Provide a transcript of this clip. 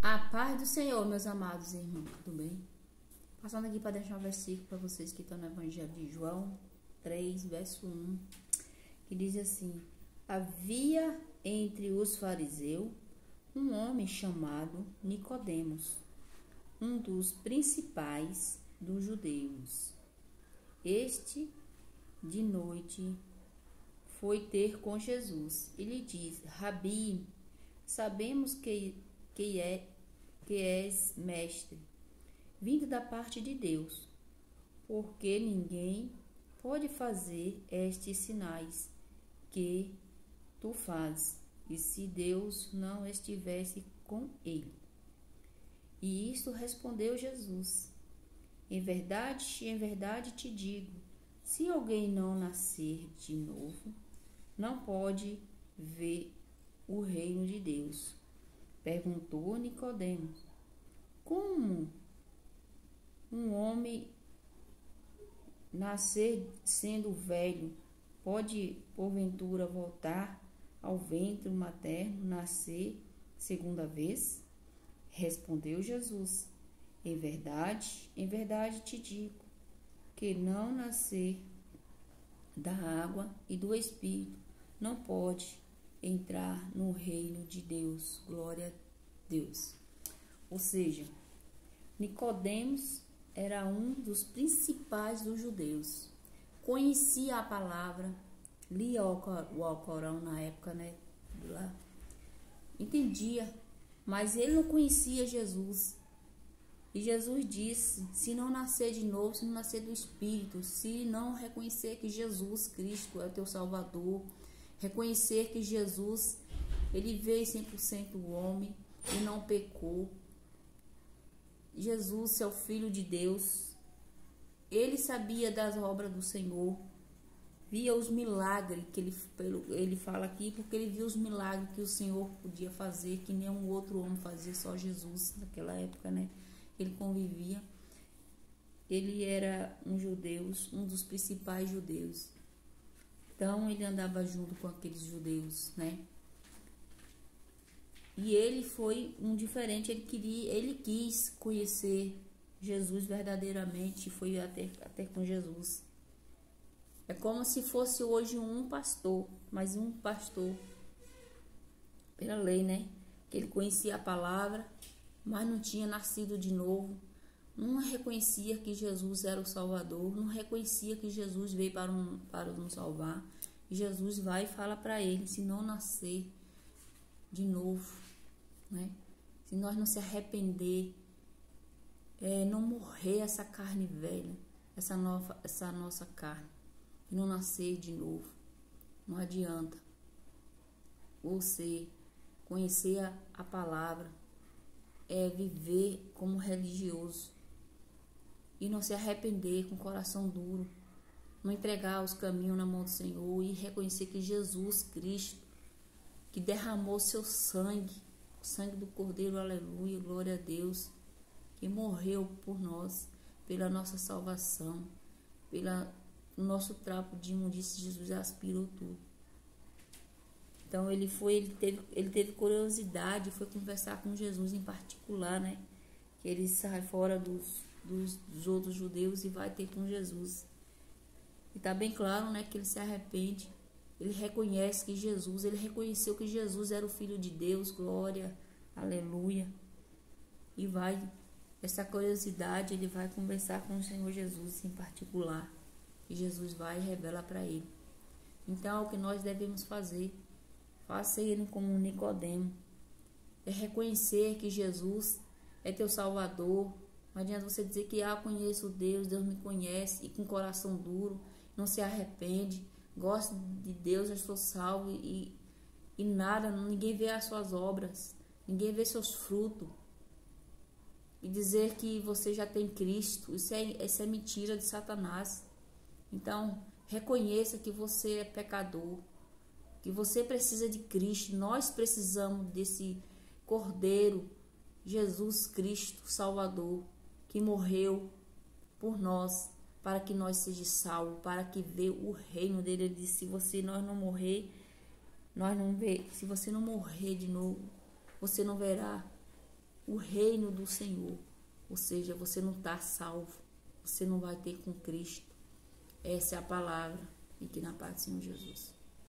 A paz do Senhor, meus amados irmãos, tudo bem? Passando aqui para deixar um versículo para vocês que estão no Evangelho de João 3, verso 1, que diz assim: havia entre os fariseus um homem chamado Nicodemos, um dos principais dos judeus. Este, de noite, foi ter com Jesus e lhe disse: Rabi, sabemos que és mestre, vindo da parte de Deus, porque ninguém pode fazer estes sinais que tu fazes, e se Deus não estivesse com ele. E isto respondeu Jesus: em verdade te digo, se alguém não nascer de novo, não pode ver o reino de Deus. Perguntou Nicodemos: como um homem nascer sendo velho pode porventura voltar ao ventre materno, nascer segunda vez? Respondeu Jesus: em verdade te digo, que não nascer da água e do Espírito não pode entrar no reino de Deus. Glória a Deus. Ou seja, Nicodemos era um dos principais dos judeus. Conhecia a palavra, lia o Alcorão na época, né? Lá. Entendia, mas ele não conhecia Jesus. E Jesus disse: se não nascer de novo, se não nascer do Espírito, se não reconhecer que Jesus Cristo é o teu Salvador, reconhecer que Jesus, ele veio 100% homem e não pecou. Jesus é o Filho de Deus. Ele sabia das obras do Senhor, via os milagres que ele fala aqui, porque ele via os milagres que o Senhor podia fazer, que nenhum outro homem fazia, só Jesus naquela época, né? Ele convivia. Ele era um judeu, um dos principais judeus. Então ele andava junto com aqueles judeus, né? E ele foi um diferente, ele quis conhecer Jesus verdadeiramente, foi até com Jesus. É como se fosse hoje um pastor, mas um pastor pela lei, né? Que ele conhecia a palavra, mas não tinha nascido de novo, não reconhecia que Jesus era o Salvador, não reconhecia que Jesus veio para nos salvar. E Jesus vai e fala para ele: se não nascer de novo, né? Se nós não se arrepender, não morrer essa carne velha, essa nossa carne, e não nascer de novo, não adianta você conhecer a palavra, viver como religioso e não se arrepender com o coração duro, não entregar os caminhos na mão do Senhor e reconhecer que Jesus Cristo, que derramou seu sangue, o sangue do Cordeiro, aleluia, glória a Deus, que morreu por nós, pela nossa salvação, pelo nosso trapo de imundícia, Jesus aspirou tudo. Então ele teve curiosidade, foi conversar com Jesus em particular, né? Que ele sai fora dos outros judeus e vai ter com Jesus. E tá bem claro, né, que ele se arrepende. Ele reconhece que Jesus, ele reconheceu que Jesus era o Filho de Deus, glória, aleluia. E essa curiosidade, ele vai conversar com o Senhor Jesus em particular. E Jesus vai e revela para ele. Então, é o que nós devemos fazer. Faça ele como um Nicodemo. É reconhecer que Jesus é teu Salvador. Não adianta você dizer que conheço Deus, Deus me conhece, e com coração duro, não se arrepende, gosta de Deus, eu estou salvo, e nada, ninguém vê as suas obras, ninguém vê seus frutos. E dizer que você já tem Cristo, isso é mentira de Satanás. Então, reconheça que você é pecador, que você precisa de Cristo. Nós precisamos desse Cordeiro, Jesus Cristo, Salvador, que morreu por nós, para que nós sejamos salvos, para que vê o reino dele. Ele disse: se você não morrer de novo, você não verá o reino do Senhor. Ou seja, você não está salvo, você não vai ter com Cristo. Essa é a palavra. Fique na paz do Senhor Jesus.